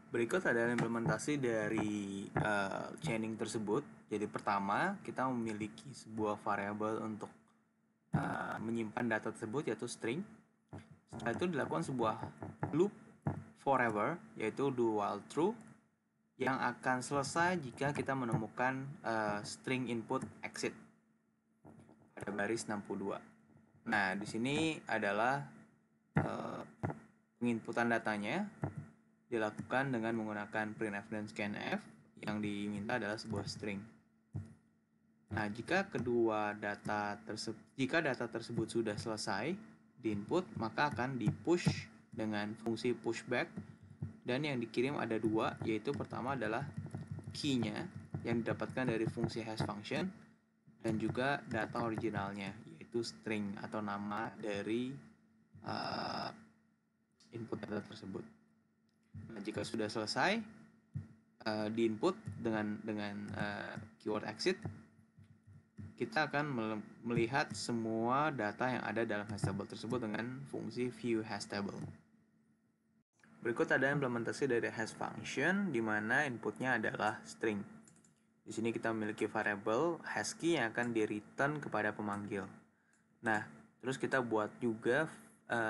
Berikut adalah implementasi dari chaining tersebut. Jadi pertama, kita memiliki sebuah variabel untuk menyimpan data tersebut, yaitu string. Setelah itu dilakukan sebuah loop forever, yaitu do while true, yang akan selesai jika kita menemukan string input exit pada baris 62. Nah, di sini adalah penginputan datanya dilakukan dengan menggunakan printf dan scanf. Yang diminta adalah sebuah string. Nah, jika data tersebut sudah selesai di input, maka akan di push dengan fungsi pushback, dan yang dikirim ada dua, yaitu pertama adalah key-nya yang didapatkan dari fungsi hash function, dan juga data originalnya, yaitu string atau nama dari input data tersebut. Nah, jika sudah selesai di input dengan keyword exit, kita akan melihat semua data yang ada dalam hash table tersebut dengan fungsi view hash table. Berikut ada implementasi dari hash function, di mana inputnya adalah string. Di sini kita memiliki variabel hash key yang akan di-return kepada pemanggil. Nah, terus kita buat juga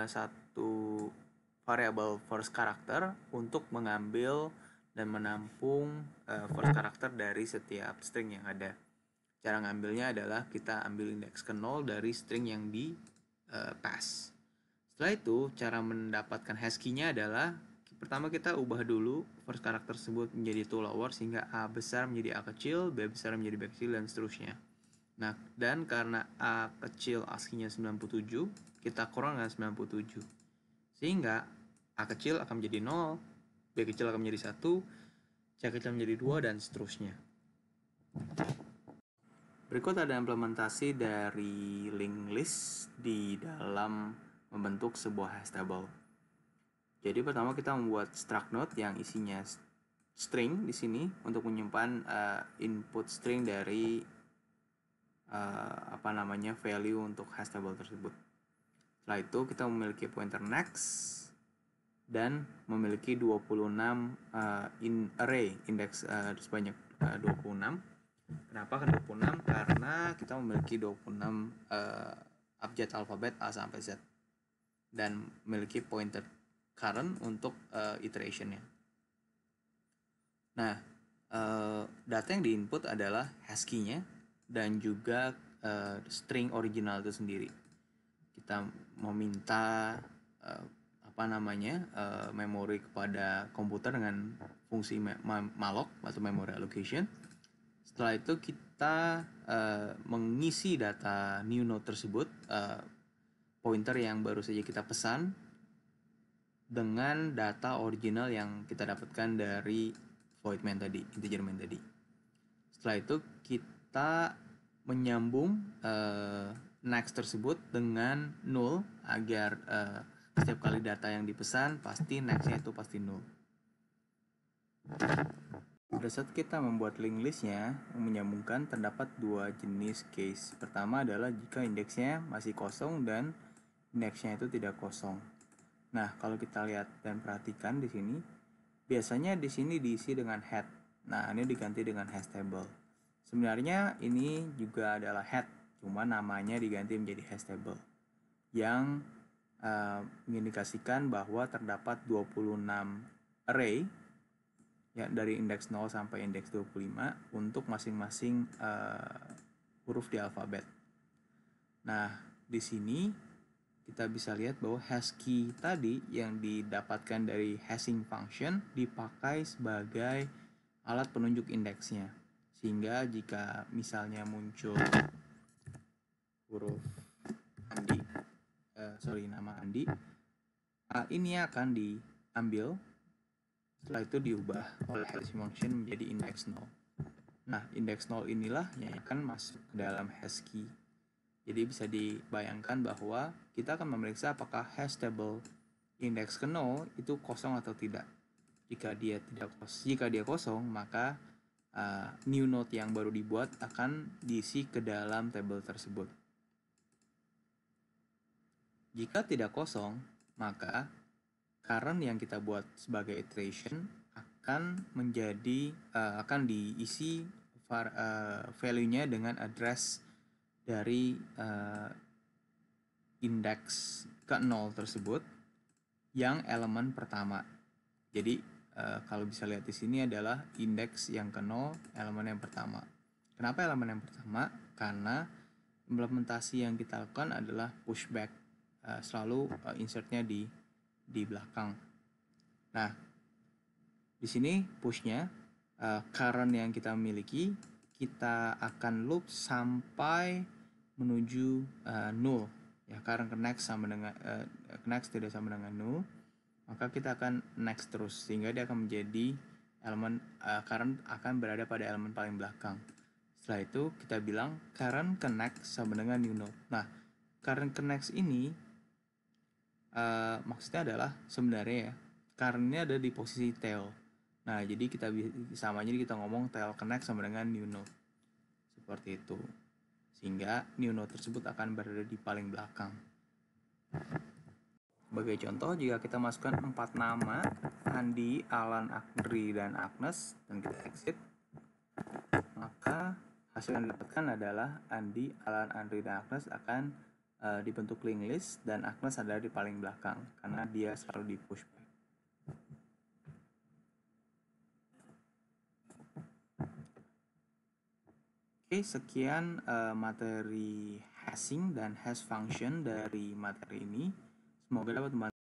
satu variabel first character untuk mengambil dan menampung first character dari setiap string yang ada. Cara ngambilnya adalah kita ambil indeks ke 0 dari string yang di pass. Setelah itu, cara mendapatkan hash key-nya adalah pertama kita ubah dulu first character tersebut menjadi to lower, sehingga A besar menjadi A kecil, B besar menjadi B kecil, dan seterusnya. Nah, dan karena A kecil ASCII-nya 97, kita kurang dengan 97. Sehingga A kecil akan menjadi 0, B kecil akan menjadi 1, C kecil menjadi 2, dan seterusnya. Berikut ada implementasi dari linked list di dalam membentuk sebuah hash table. Jadi pertama kita membuat struct node yang isinya string di sini untuk menyimpan input string dari value untuk hash table tersebut. Setelah itu kita memiliki pointer next dan memiliki 26 array indeks sebanyak 26. Kenapa kan 26? Karena kita memiliki 26 abjad alfabet A sampai Z dan memiliki pointer current untuk iterationnya. Nah, data yang diinput adalah hash key-nya dan juga string original itu sendiri. Kita meminta memori kepada komputer dengan fungsi malloc atau memory allocation. Setelah itu kita mengisi data new node tersebut, pointer yang baru saja kita pesan, dengan data original yang kita dapatkan dari void main tadi, integer main tadi. Setelah itu kita menyambung next tersebut dengan null agar setiap kali data yang dipesan pasti nextnya itu pasti null. Pada saat kita membuat linked listnya, menyambungkan terdapat dua jenis case. Pertama adalah jika indeksnya masih kosong dan indeksnya itu tidak kosong. Nah, kalau kita lihat dan perhatikan di sini, biasanya di sini diisi dengan head. Nah, ini diganti dengan hash table. Sebenarnya ini juga adalah head, cuma namanya diganti menjadi hash table, yang mengindikasikan bahwa terdapat 26 array ya, dari indeks 0 sampai indeks 25 untuk masing-masing huruf di alfabet. Nah, di sini kita bisa lihat bahwa hash key tadi yang didapatkan dari hashing function dipakai sebagai alat penunjuk indeksnya. Sehingga jika misalnya muncul huruf nama Andi, ini akan diambil. Setelah itu diubah oleh hashing function menjadi index 0. Nah, index 0 inilah yang akan masuk ke dalam hash key. Jadi bisa dibayangkan bahwa kita akan memeriksa apakah hash table indeks ke 0 itu kosong atau tidak. Jika dia kosong, maka new node yang baru dibuat akan diisi ke dalam table tersebut. Jika tidak kosong, maka current yang kita buat sebagai iteration akan menjadi akan diisi value-nya dengan address dari indeks ke-0 tersebut yang elemen pertama. Jadi kalau bisa lihat di sini adalah indeks yang ke-0, elemen yang pertama. Kenapa elemen yang pertama? Karena implementasi yang kita lakukan adalah pushback, selalu insertnya di belakang. Nah, di sini pushnya current yang kita miliki, kita akan loop sampai menuju null. Ya, current ke next sama dengan next tidak sama dengan null, maka kita akan next terus sehingga dia akan menjadi elemen current akan berada pada elemen paling belakang. Setelah itu kita bilang current connect sama dengan new node. Nah, current connect ini maksudnya adalah sebenarnya ya currentnya ada di posisi tail. Nah, jadi kita sama jadi kita ngomong tail connect sama dengan new node seperti itu, sehingga new node tersebut akan berada di paling belakang. Sebagai contoh, jika kita masukkan 4 nama, Andi, Alan, Andri, dan Agnes, dan kita exit, maka hasil yang didapatkan adalah Andi, Alan, Andri, dan Agnes akan dibentuk linked list, dan Agnes ada di paling belakang karena dia selalu di pushback. Oke, sekian materi hashing dan hash function dari materi ini. Semoga dapat membantu